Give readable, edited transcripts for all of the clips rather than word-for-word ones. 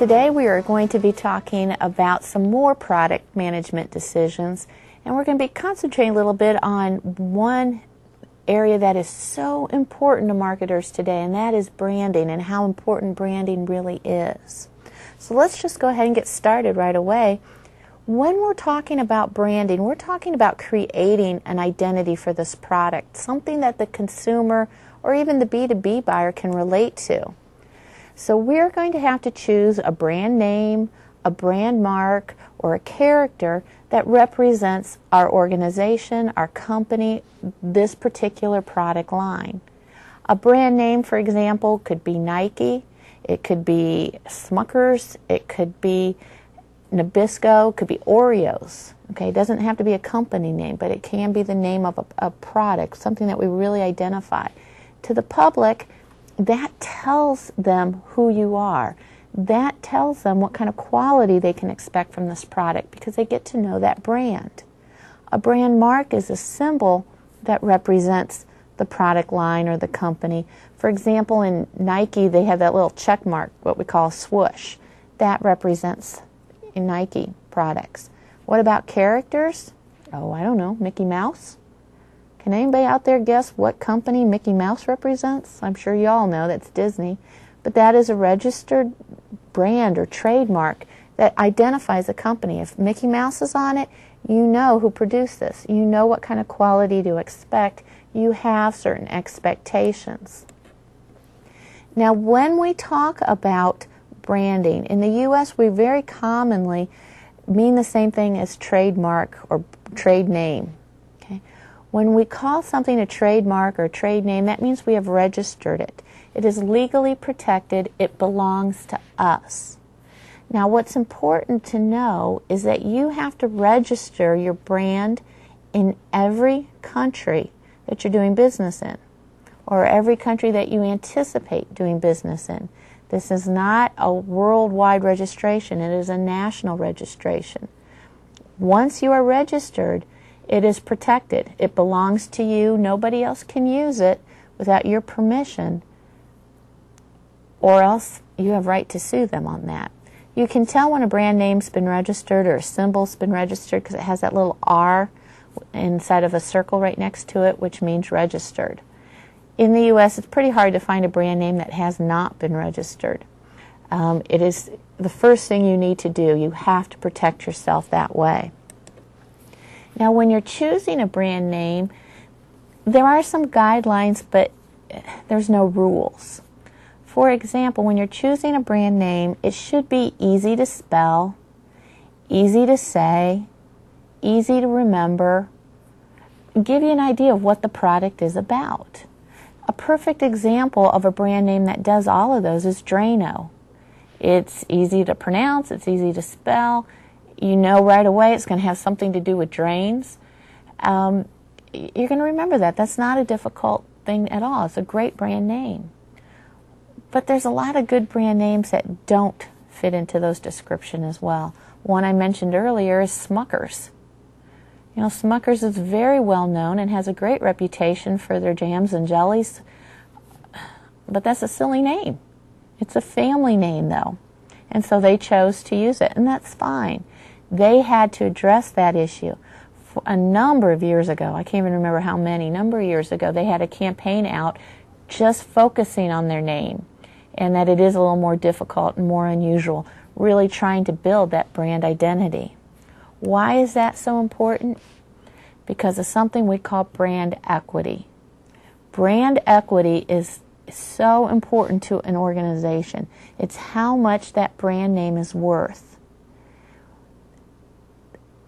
Today we are going to be talking about some more product management decisions, and we're going to be concentrating a little bit on one area that is so important to marketers today, and that is branding and how important branding really is. So let's just go ahead and get started right away. When we're talking about branding, we're talking about creating an identity for this product, something that the consumer or even the B2B buyer can relate to. So we're going to have to choose a brand name, a brand mark, or a character that represents our organization, our company, this particular product line. A brand name, for example, could be Nike, it could be Smuckers, it could be Nabisco, it could be Oreos. Okay, it doesn't have to be a company name, but it can be the name of a product, something that we really identify. To the public, that tells them who you are. That tells them what kind of quality they can expect from this product because they get to know that brand. A brand mark is a symbol that represents the product line or the company. For example, in Nike, they have that little check mark, what we call a swoosh. That represents Nike products. What about characters? Oh, I don't know, Mickey Mouse? Can anybody out there guess what company Mickey Mouse represents? I'm sure you all know that's Disney. But that is a registered brand or trademark that identifies a company. If Mickey Mouse is on it, you know who produced this. You know what kind of quality to expect. You have certain expectations. Now, when we talk about branding, in the U.S. we very commonly mean the same thing as trademark or trade name. When we call something a trademark or a trade name, that means we have registered it. It is legally protected. It belongs to us. Now, what's important to know is that you have to register your brand in every country that you're doing business in, or every country that you anticipate doing business in. This is not a worldwide registration. It is a national registration. Once you are registered, it is protected. It belongs to you. Nobody else can use it without your permission, or else you have right to sue them on that. You can tell when a brand name's been registered or a symbol's been registered because it has that little R inside of a circle right next to it, which means registered. In the U.S., it's pretty hard to find a brand name that has not been registered. It is the first thing you need to do. You have to protect yourself that way. Now, when you're choosing a brand name, there are some guidelines, but there's no rules. For example, when you're choosing a brand name, it should be easy to spell, easy to say, easy to remember, give you an idea of what the product is about. A perfect example of a brand name that does all of those is Drano. It's easy to pronounce, it's easy to spell. You know right away it's going to have something to do with drains. You're going to remember that. That's not a difficult thing at all. It's a great brand name. But there's a lot of good brand names that don't fit into those descriptions as well. One I mentioned earlier is Smuckers. You know, Smuckers is very well known and has a great reputation for their jams and jellies. But that's a silly name. It's a family name, though. And so they chose to use it, and that's fine. They had to address that issue. A number of years ago, I can't even remember how many, number of years ago, they had a campaign out just focusing on their name and that it is a little more difficult and more unusual, really trying to build that brand identity. Why is that so important? Because of something we call brand equity. Brand equity is so important to an organization. It's how much that brand name is worth.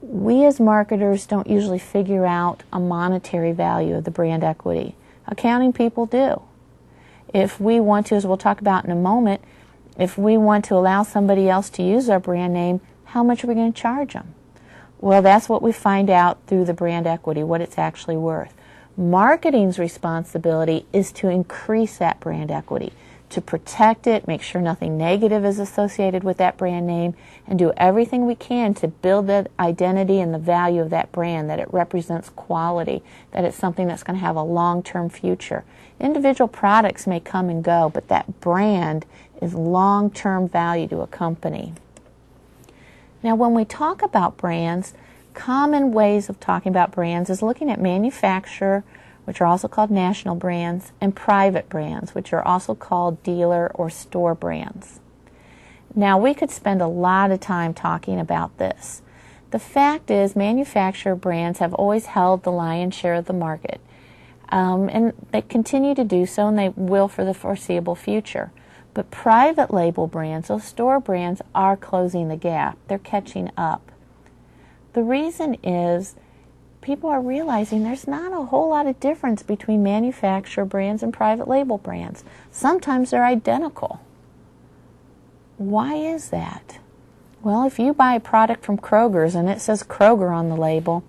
We as marketers don't usually figure out a monetary value of the brand equity. Accounting people do. If we want to, as we'll talk about in a moment, if we want to allow somebody else to use our brand name, how much are we going to charge them? Well, that's what we find out through the brand equity, what it's actually worth. Marketing's responsibility is to increase that brand equity, to protect it, make sure nothing negative is associated with that brand name, and do everything we can to build that identity and the value of that brand, that it represents quality, that it's something that's going to have a long-term future. Individual products may come and go, but that brand is long-term value to a company. Now, when we talk about brands, common ways of talking about brands is looking at manufacturer, which are also called national brands, and private brands, which are also called dealer or store brands. Now, we could spend a lot of time talking about this. The fact is, manufacturer brands have always held the lion's share of the market, and they continue to do so, and they will for the foreseeable future. But private label brands, those store brands, are closing the gap. They're catching up. The reason is people are realizing there's not a whole lot of difference between manufacturer brands and private label brands. Sometimes they're identical. Why is that? Well, if you buy a product from Kroger's and it says Kroger on the label,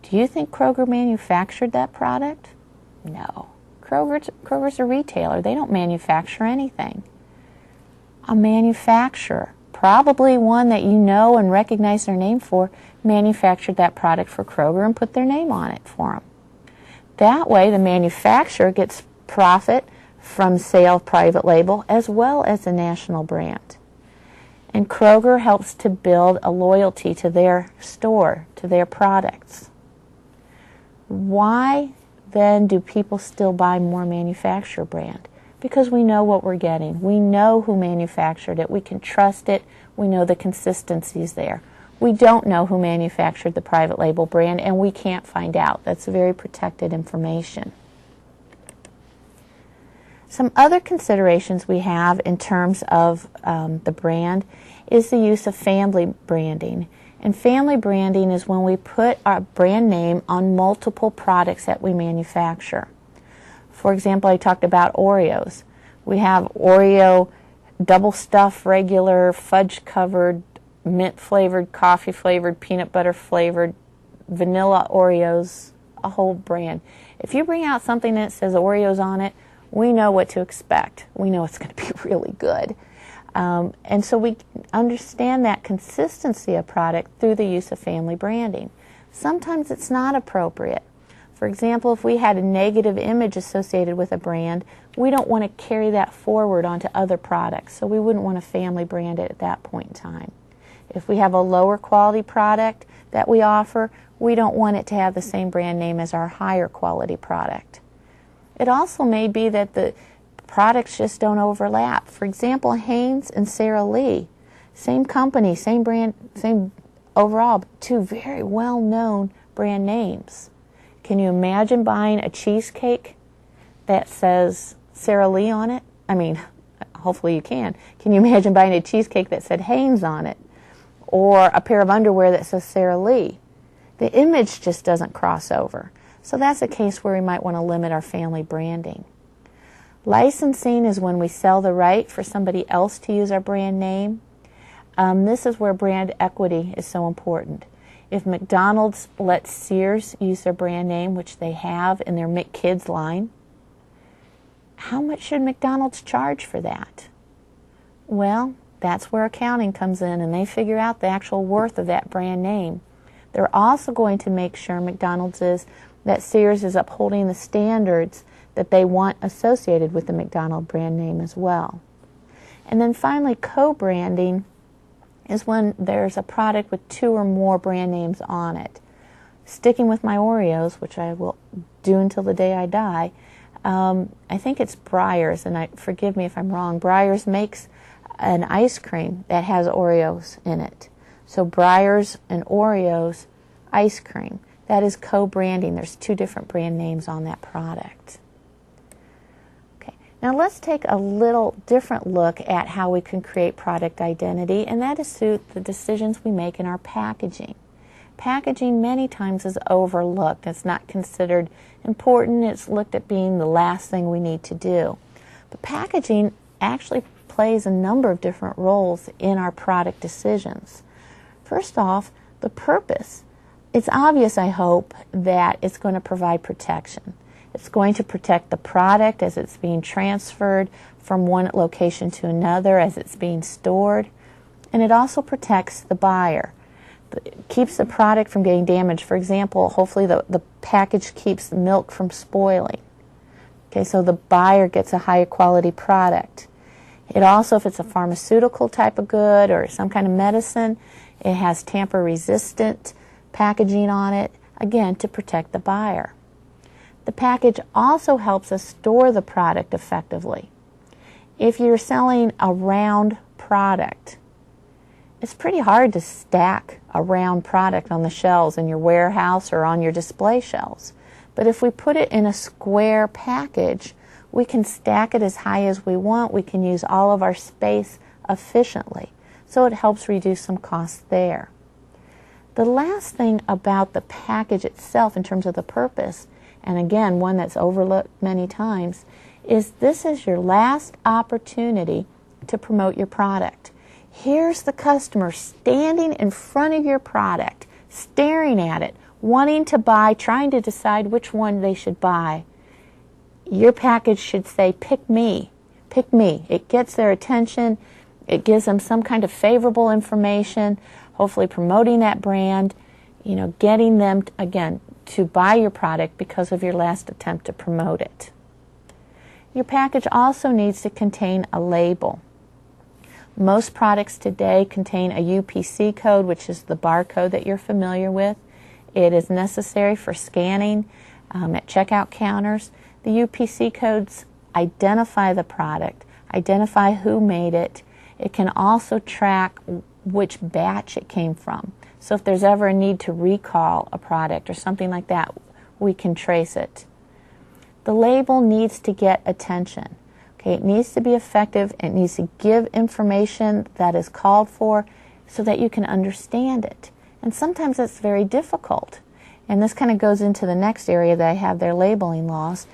do you think Kroger manufactured that product? No. Kroger's a retailer. They don't manufacture anything. A manufacturer, probably one that you know and recognize their name for, manufactured that product for Kroger and put their name on it for them. That way, the manufacturer gets profit from sale of private label as well as the national brand. And Kroger helps to build a loyalty to their store, to their products. Why then do people still buy more manufacturer brand? Because we know what we're getting. We know who manufactured it. We can trust it. We know the consistency's there. We don't know who manufactured the private label brand, and we can't find out. That's very protected information. Some other considerations we have in terms of the brand is the use of family branding. And family branding is when we put our brand name on multiple products that we manufacture. For example, I talked about Oreos. We have Oreo double stuffed, regular, fudge covered, mint flavored, coffee flavored, peanut butter flavored, vanilla Oreos, a whole brand. If you bring out something that says Oreos on it, we know what to expect. We know it's going to be really good. And so we understand that consistency of product through the use of family branding. Sometimes it's not appropriate. For example, if we had a negative image associated with a brand, we don't want to carry that forward onto other products, so we wouldn't want to family brand it at that point in time. If we have a lower quality product that we offer, we don't want it to have the same brand name as our higher quality product. It also may be that the products just don't overlap. For example, Hanes and Sara Lee, same company, same brand, same overall, but two very well-known brand names. Can you imagine buying a cheesecake that says Sara Lee on it? I mean, hopefully you can. Can you imagine buying a cheesecake that said Hanes on it? Or a pair of underwear that says Sara Lee? The image just doesn't cross over. So that's a case where we might want to limit our family branding. Licensing is when we sell the right for somebody else to use our brand name. This is where brand equity is so important. If McDonald's lets Sears use their brand name, which they have in their McKids line, how much should McDonald's charge for that? Well, that's where accounting comes in, and they figure out the actual worth of that brand name. They're also going to make sure, McDonald's is, that Sears is upholding the standards that they want associated with the McDonald brand name as well. And then finally, co-branding is when there's a product with two or more brand names on it. Sticking with my Oreos, which I will do until the day I die, I think it's Breyers, and forgive me if I'm wrong, Breyers makes an ice cream that has Oreos in it. So Breyers and Oreos ice cream. That is co-branding. There's two different brand names on that product. Okay, now let's take a little different look at how we can create product identity, and that is through the decisions we make in our packaging. Packaging many times is overlooked. It's not considered important. It's looked at being the last thing we need to do. But packaging actually plays a number of different roles in our product decisions. First off, the purpose. It's obvious, I hope, that it's going to provide protection. It's going to protect the product as it's being transferred from one location to another, as it's being stored. And it also protects the buyer. It keeps the product from getting damaged. For example, hopefully the package keeps milk from spoiling. Okay, so the buyer gets a higher quality product. It also, if it's a pharmaceutical type of good or some kind of medicine, it has tamper-resistant packaging on it, again, to protect the buyer. The package also helps us store the product effectively. If you're selling a round product, it's pretty hard to stack a round product on the shelves in your warehouse or on your display shelves. But if we put it in a square package, we can stack it as high as we want. We can use all of our space efficiently. So it helps reduce some costs there. The last thing about the package itself in terms of the purpose, and again, one that's overlooked many times, is this is your last opportunity to promote your product. Here's the customer standing in front of your product, staring at it, wanting to buy, trying to decide which one they should buy. Your package should say, pick me, pick me. It gets their attention. It gives them some kind of favorable information, hopefully promoting that brand, getting them, again, to buy your product because of your last attempt to promote it. Your package also needs to contain a label. Most products today contain a UPC code, which is the barcode that you're familiar with. It is necessary for scanning at checkout counters. The UPC codes identify the product, identify who made it. It can also track which batch it came from. So if there's ever a need to recall a product or something like that, we can trace it. The label needs to get attention. Okay, it needs to be effective. It needs to give information that is called for so that you can understand it. And sometimes it's very difficult. And this kind of goes into the next area that I have there, labeling laws.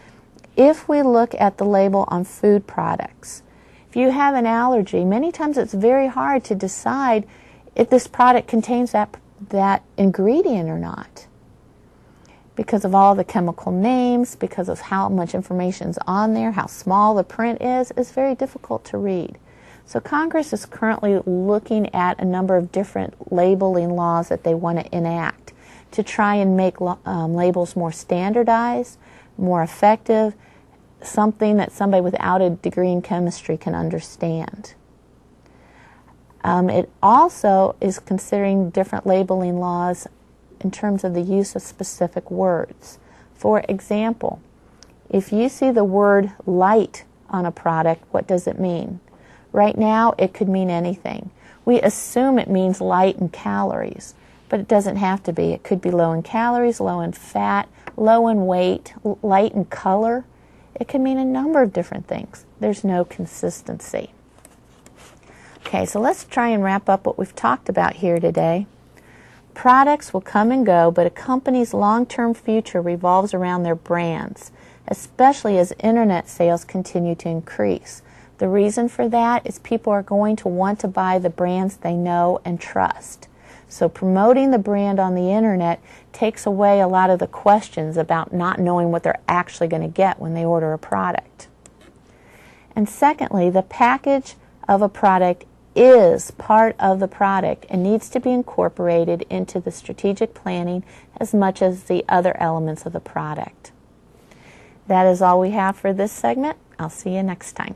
If we look at the label on food products, if you have an allergy, many times it's very hard to decide if this product contains that ingredient or not. Because of all the chemical names, because of how much information is on there, how small the print is, it's very difficult to read. So Congress is currently looking at a number of different labeling laws that they want to enact to try and make labels more standardized, more effective, something that somebody without a degree in chemistry can understand. It also is considering different labeling laws in terms of the use of specific words. For example, if you see the word light on a product, what does it mean? Right now, it could mean anything. We assume it means light in calories, but it doesn't have to be. It could be low in calories, low in fat, low in weight, light in color. It can mean a number of different things. There's no consistency. Okay, so let's try and wrap up what we've talked about here today. Products will come and go, but a company's long-term future revolves around their brands, especially as internet sales continue to increase. The reason for that is people are going to want to buy the brands they know and trust. So promoting the brand on the internet takes away a lot of the questions about not knowing what they're actually going to get when they order a product. And secondly, the package of a product is part of the product and needs to be incorporated into the strategic planning as much as the other elements of the product. That is all we have for this segment. I'll see you next time.